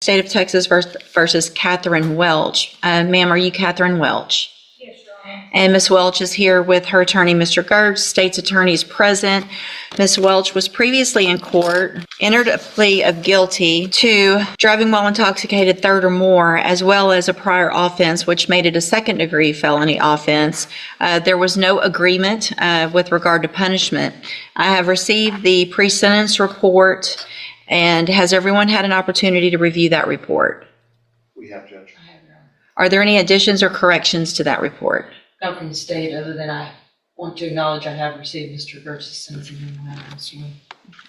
State of Texas versus Katherine Welch. Ma'am, are you Katherine Welch? Yes, Your Honor. And Ms. Welch is here with her attorney, Mr. Gertz. State's attorney is present. Ms. Welch was previously in court, entered a plea of guilty to driving while intoxicated third or more, as well as a prior offense, which made it a second-degree felony offense. There was no agreement with regard to punishment. I have received the pre-sentence report. And has everyone had an opportunity to review that report? We have, Judge. I have, Your Honor. Are there any additions or corrections to that report? Not from the state, other than I want to acknowledge I have received Mr. Gertz's sentencing memorandum.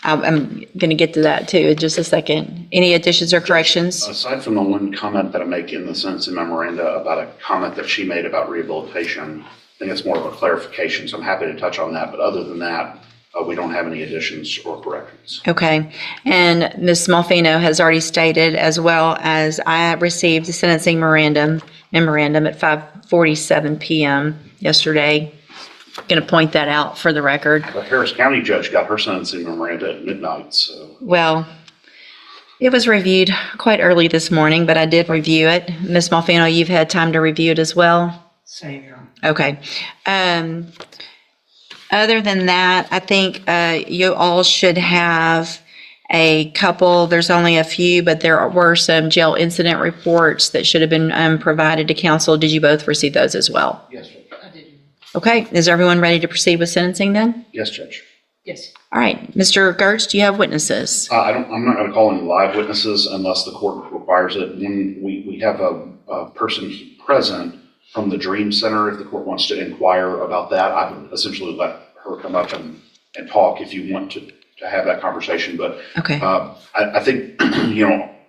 I'm going to get to that too in just a second. Any additions or corrections? Aside from the one comment that I make in the sentencing memoranda about a comment that she made about rehabilitation, I think it's more of a clarification, so I'm happy to touch on that. But other than that, we don't have any additions or corrections. Okay. And Ms. Malfino has already stated, as well as I received the sentencing memorandum at 5:47 p.m. yesterday. Going to point that out for the record. The Harris County judge got her sentencing memoranda at midnight, so. Well, it was reviewed quite early this morning, but I did review it. Ms. Malfino, you've had time to review it as well? Same, Your Honor. Okay. Other than that, I think you all should have a couple, there's only a few, but there were some jail incident reports that should have been provided to counsel. Did you both receive those as well? Yes, Judge. I did. Okay. Is everyone ready to proceed with sentencing then? Yes, Judge. Yes. All right. Mr. Gertz, do you have witnesses? I'm not going to call any live witnesses unless the court requires it. When we have a person present from the Dream Center, if the court wants to inquire about that, I would essentially let her come up and talk if you want to have that conversation. But Okay. I think,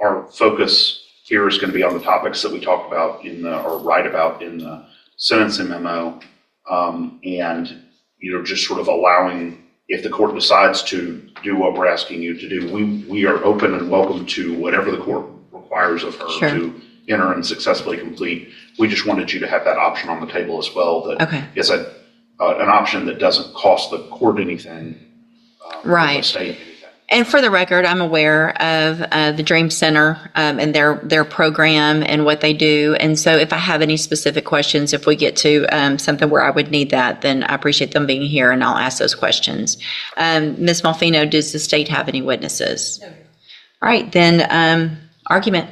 our focus here is going to be on the topics that we talked about or write about in the sentencing memo. And, just sort of allowing, if the court decides to do what we're asking you to do, we are open and welcome to whatever the court requires of her Sure. to enter and successfully complete. We just wanted you to have that option on the table as well. That Okay. is an option that doesn't cost the court anything. Right. Or the state anything. And for the record, I'm aware of the Dream Center and their program and what they do. And so if I have any specific questions, if we get to something where I would need that, then I appreciate them being here and I'll ask those questions. Ms. Malfino, does the state have any witnesses? No, Your Honor. All right, then argument.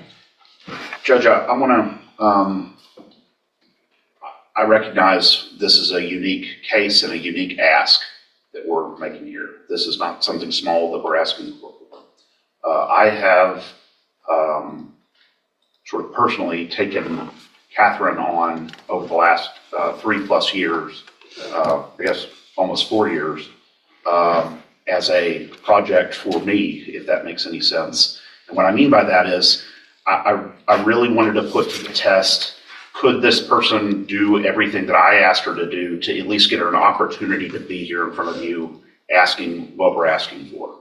Judge, I want to, I recognize this is a unique case and a unique ask that we're making here. This is not something small that we're asking for. I have sort of personally taken Katherine on over the last 3+ years, I guess almost 4 years, as a project for me, if that makes any sense. And what I mean by that is I really wanted to put to the test, could this person do everything that I asked her to do to at least get her an opportunity to be here in front of you asking what we're asking for?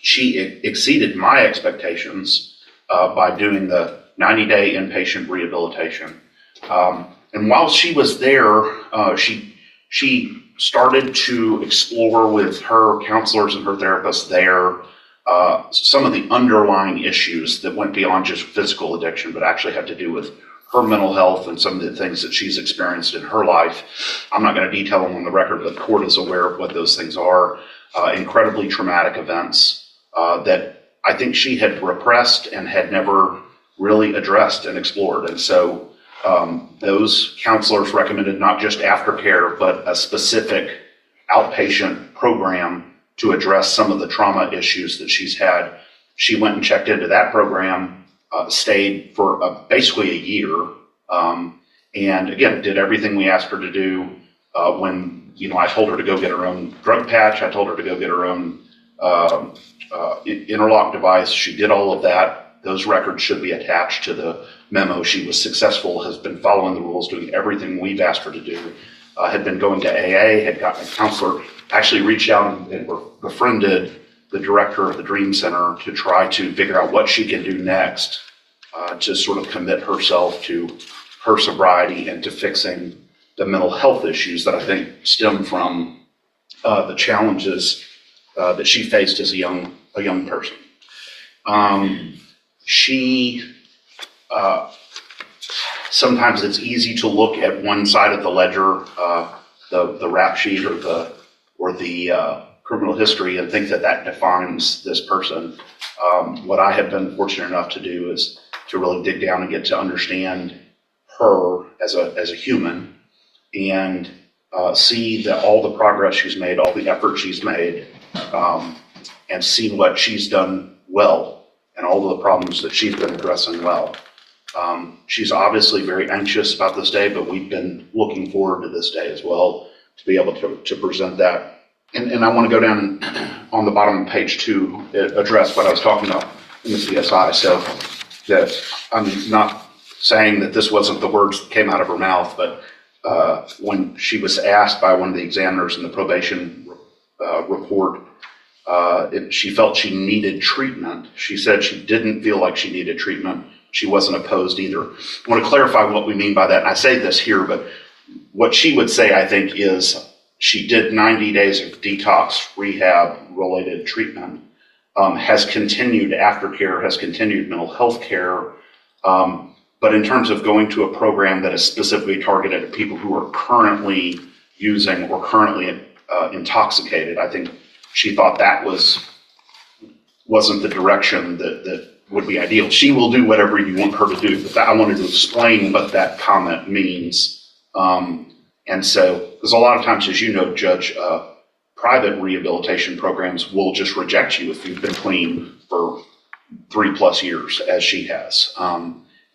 She exceeded my expectations by doing the 90-day inpatient rehabilitation. And while she was there, she started to explore with her counselors and her therapists there some of the underlying issues that went beyond just physical addiction, but actually had to do with her mental health and some of the things that she's experienced in her life. I'm not going to detail them on the record, but the court is aware of what those things are. Incredibly traumatic events that I think she had repressed and had never really addressed and explored. And so those counselors recommended not just aftercare, but a specific outpatient program to address some of the trauma issues that she's had. She went and checked into that program, stayed for basically a year, and again, did everything we asked her to do. When I told her to go get her own drug patch, I told her to go get her own interlock device. She did all of that. Those records should be attached to the memo. She was successful, has been following the rules, doing everything we've asked her to do, had been going to AA, had gotten a counselor, actually reached out and befriended the director of the Dream Center to try to figure out what she can do next to sort of commit herself to her sobriety and to fixing the mental health issues that I think stem from the challenges that she faced as a young person. She, sometimes it's easy to look at one side of the ledger, the rap sheet or the criminal history, and think that that defines this person. What I have been fortunate enough to do is to really dig down and get to understand her as a human, and see that all the progress she's made, all the effort she's made, and see what she's done well and all of the problems that she's been addressing well. She's obviously very anxious about this day, but we've been looking forward to this day as well to be able to present that. And I want to go down on the bottom of page 2, address what I was talking about in the CSI. So that I'm not saying that this wasn't the words that came out of her mouth, but when she was asked by one of the examiners in the probation report, if she felt she needed treatment, she said she didn't feel like she needed treatment. She wasn't opposed either. I want to clarify what we mean by that. And I say this here, but what she would say, I think, is she did 90 days of detox rehab related treatment, has continued aftercare, has continued mental health care. But in terms of going to a program that is specifically targeted at people who are currently using or currently intoxicated, I think she thought that wasn't the direction that would be ideal. She will do whatever you want her to do, but I wanted to explain what that comment means. And so, because a lot of times, as you know, Judge, private rehabilitation programs will just reject you if you've been clean for 3+ years, as she has.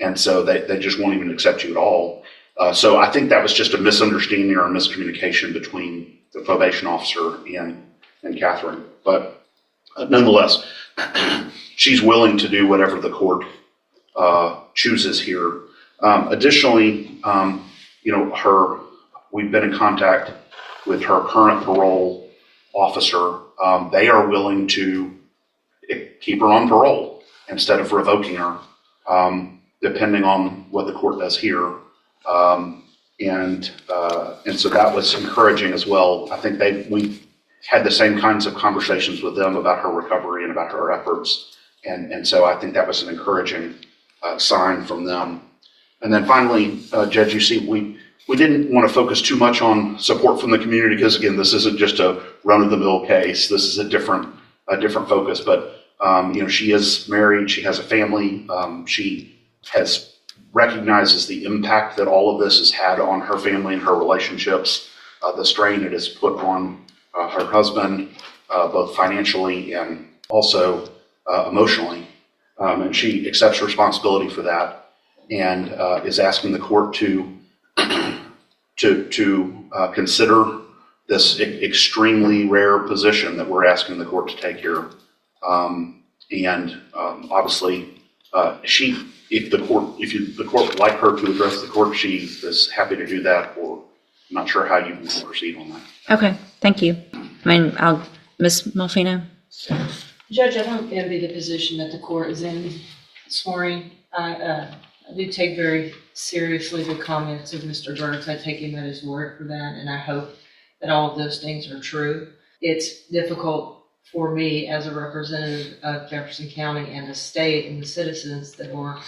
And so they just won't even accept you at all. So I think that was just a misunderstanding or a miscommunication between the probation officer and Katherine. But nonetheless, she's willing to do whatever the court chooses here. Additionally, we've been in contact with her current parole officer. They are willing to keep her on parole instead of revoking her, depending on what the court does here. And so that was encouraging as well. I think we had the same kinds of conversations with them about her recovery and about her efforts. And so I think that was an encouraging sign from them. And then finally, Judge, you see, we didn't want to focus too much on support from the community because, again, this isn't just a run-of-the-mill case. This is a different focus. But she is married. She has a family. She recognizes the impact that all of this has had on her family and her relationships, the strain it has put on her husband, both financially and also emotionally. And she accepts responsibility for that and is asking the court to consider this extremely rare position that we're asking the court to take here. Obviously, if the court would like her to address the court, she is happy to do that, or I'm not sure how you want to proceed on that. Okay, thank you. Ms. Malfino? Judge, I don't envy the position that the court is in this morning. I do take very seriously the comments of Mr. Gertz. I take him at his word for that, and I hope that all of those things are true. It's difficult for me as a representative of Jefferson County and the state and the citizens that are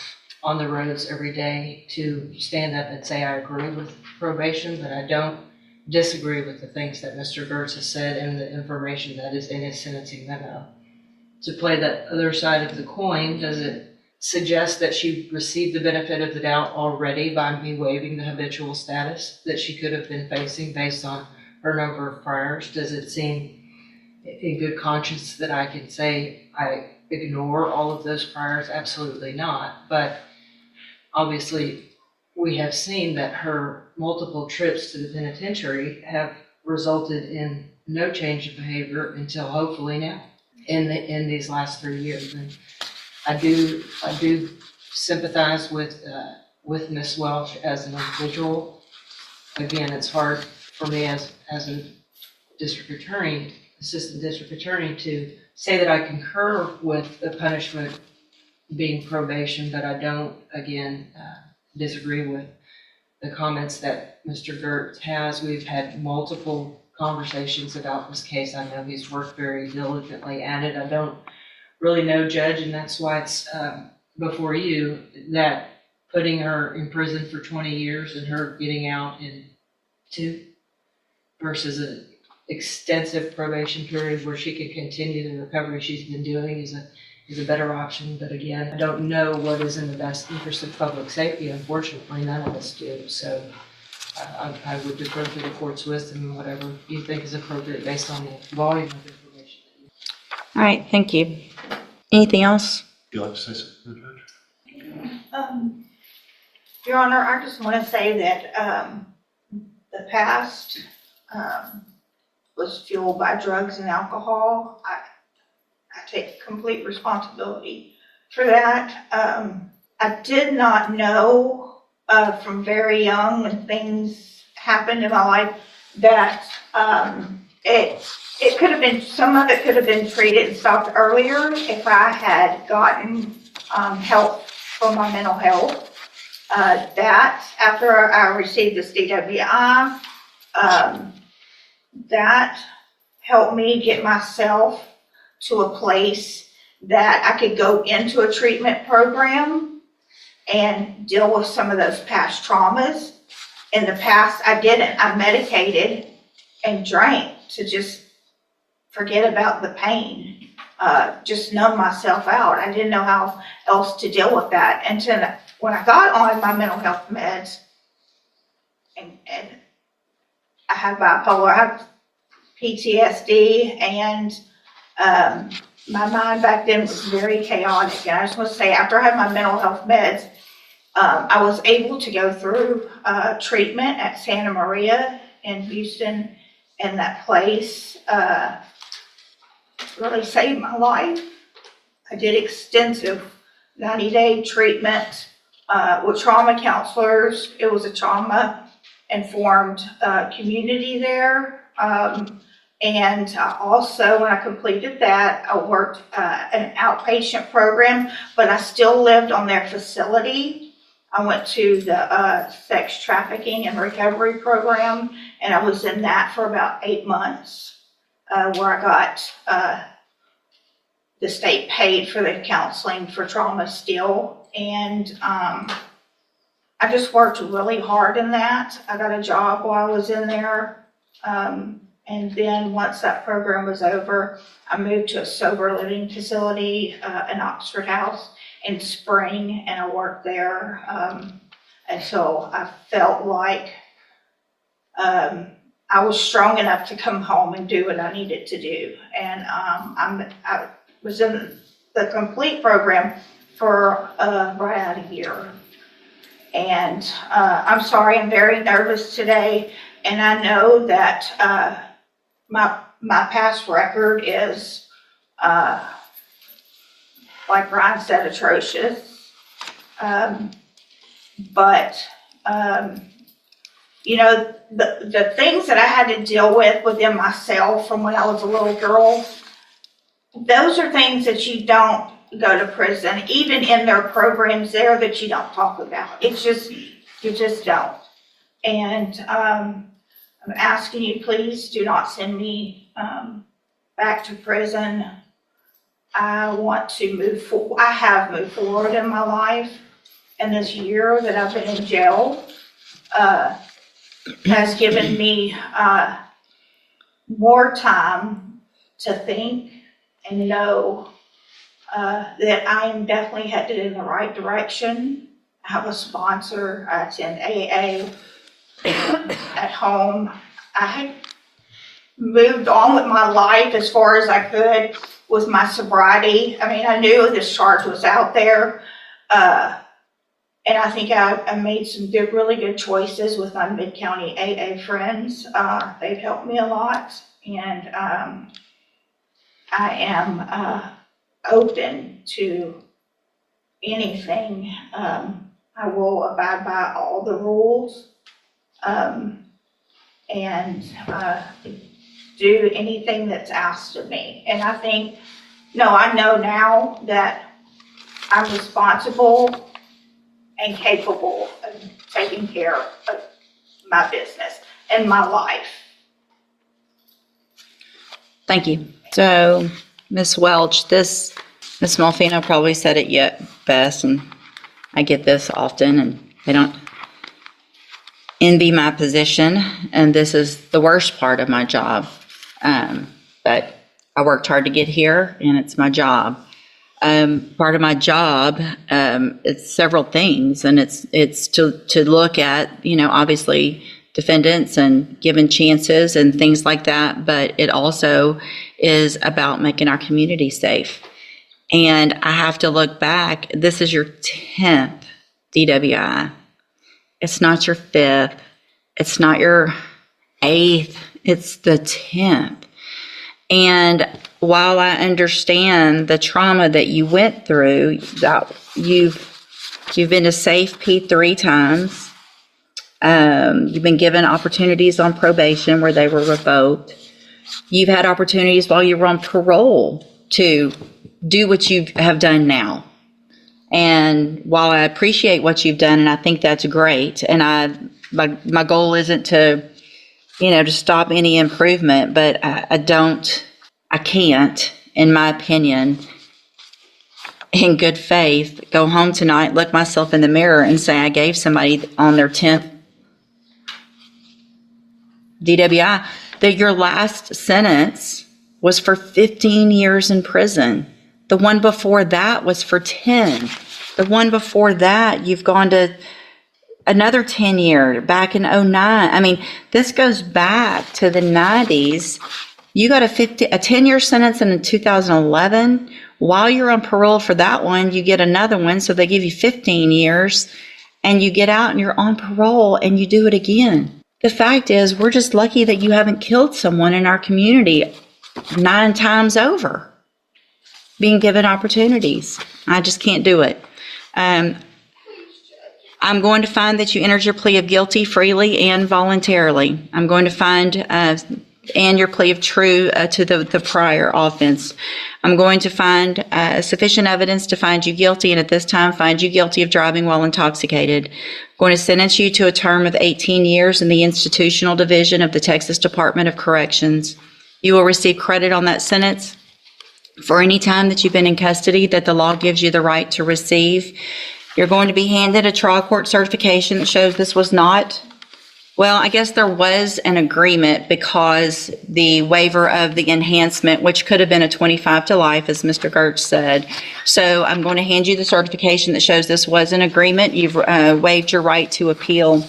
on the roads every day to stand up and say I agree with probation, but I don't disagree with the things that Mr. Gertz has said and the information that is in his sentencing memo. To play the other side of the coin, does it suggest that she received the benefit of the doubt already by me waiving the habitual status that she could have been facing based on her number of priors? Does it seem in good conscience that I can say I ignore all of those priors? Absolutely not. But obviously, we have seen that her multiple trips to the penitentiary have resulted in no change of behavior until hopefully now in these last 3 years. And I do sympathize with Ms. Welch as an individual. Again, it's hard for me as a district attorney, assistant district attorney, to say that I concur with the punishment being probation, but I don't, again, disagree with the comments that Mr. Gertz has. We've had multiple conversations about this case. I know he's worked very diligently at it. I don't really no judge, and that's why it's before you, that putting her in prison for 20 years and her getting out in 2 versus an extensive probation period where she can continue the recovery she's been doing is a better option. But again, I don't know what is in the best interest of public safety. Unfortunately, none of us do. So I would defer to the court's wisdom and whatever you think is appropriate based on the volume of information. All right, thank you. Anything else? Would you like to say something, Judge? Your Honor, I just want to say that the past was fueled by drugs and alcohol. I take complete responsibility for that. I did not know from very young when things happened in my life that it could have been, some of it could have been treated and stopped earlier if I had gotten help for my mental health. That after I received this DWI, that helped me get myself to a place that I could go into a treatment program and deal with some of those past traumas. In the past, I didn't. I medicated and drank to just forget about the pain, just numb myself out. I didn't know how else to deal with that. And when I got on my mental health meds, and I have bipolar, I have PTSD, and my mind back then was very chaotic. And I just want to say, after I had my mental health meds, I was able to go through treatment at Santa Maria in Houston, and that place really saved my life. I did extensive 90-day treatment with trauma counselors. It was a trauma-informed community there. And also, when I completed that, I worked an outpatient program, but I still lived on their facility. I went to the sex trafficking and recovery program, and I was in that for about 8 months, where I got the state paid for the counseling for trauma still. And I just worked really hard in that. I got a job while I was in there. And then once that program was over, I moved to a sober living facility in Oxford House in Spring, and I worked there until I felt like I was strong enough to come home and do what I needed to do. And I was in the complete program for right at a year. And I'm sorry, I'm very nervous today, and I know that my past record is, like Ryan said, atrocious. But you know, the things that I had to deal with within myself from when I was a little girl, those are things that you don't go to prison, even in their programs there, that you don't talk about. It's just, you just don't. And I'm asking you, please do not send me back to prison. I want to move forward. I have moved forward in my life, and this year that I've been in jail has given me more time to think and know that I am definitely headed in the right direction. I have a sponsor. I attend AA at home. I had moved on with my life as far as I could with my sobriety. I mean, I knew this charge was out there. And I think I made some good, really good choices with my Mid-County AA friends. They've helped me a lot. And I am open to anything. I will abide by all the rules and do anything that's asked of me. And I think, I know now that I'm responsible and capable of taking care of my business and my life. Thank you. So, Ms. Welch, this Ms. Malfino probably said it yet best, and I get this often, and they don't envy my position, and this is the worst part of my job. But I worked hard to get here, and it's my job. Part of my job, it's several things, and it's to look at, obviously defendants and giving chances and things like that, but it also is about making our community safe. And I have to look back. This is your 10th DWI. It's not your 5th. It's not your 8th. It's the 10th. And while I understand the trauma that you went through, that you've been to safe P 3 times. You've been given opportunities on probation where they were revoked. You've had opportunities while you were on parole to do what you have done now. And while I appreciate what you've done, and I think that's great, and my goal isn't to, to stop any improvement, but I can't, in my opinion, in good faith, go home tonight, look myself in the mirror and say I gave somebody on their 10th DWI that your last sentence was for 15 years in prison. The one before that was for 10. The one before that, you've gone to another 10 year, back in 09. I mean, this goes back to the 90s. You got a 10-year sentence in 2011. While you're on parole for that one, you get another one. So they give you 15 years and you get out and you're on parole and you do it again. The fact is, we're just lucky that you haven't killed someone in our community 9 times over, being given opportunities. I just can't do it. I'm going to find that you entered your plea of guilty freely and voluntarily. I'm going to find and your plea of true to the prior offense. I'm going to find sufficient evidence to find you guilty, and at this time find you guilty of driving while intoxicated. I'm going to sentence you to a term of 18 years in the institutional division of the Texas Department of Corrections. You will receive credit on that sentence for any time that you've been in custody that the law gives you the right to receive. You're going to be handed a trial court certification that shows this was not, well, I guess there was an agreement because the waiver of the enhancement, which could have been a 25 to life, as Mr. Gertz said. So I'm going to hand you the certification that shows this was an agreement. You've waived your right to appeal.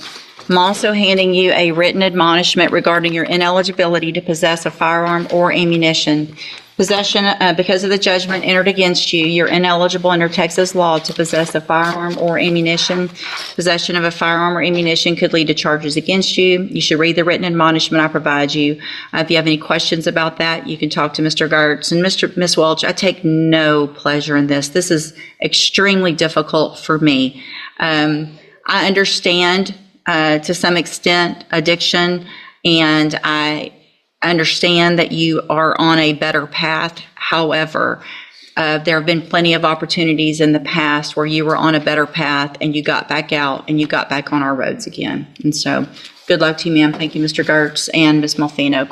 I'm also handing you a written admonishment regarding your ineligibility to possess a firearm or ammunition. Possession, because of the judgment entered against you, you're ineligible under Texas law to possess a firearm or ammunition. Possession of a firearm or ammunition could lead to charges against you. You should read the written admonishment I provide you. If you have any questions about that, you can talk to Mr. Gertz. And Ms. Welch, I take no pleasure in this. This is extremely difficult for me. I understand to some extent addiction, and I understand that you are on a better path. However, there have been plenty of opportunities in the past where you were on a better path and you got back out and you got back on our roads again. And so good luck to you, ma'am. Thank you, Mr. Gertz and Ms. Malfino.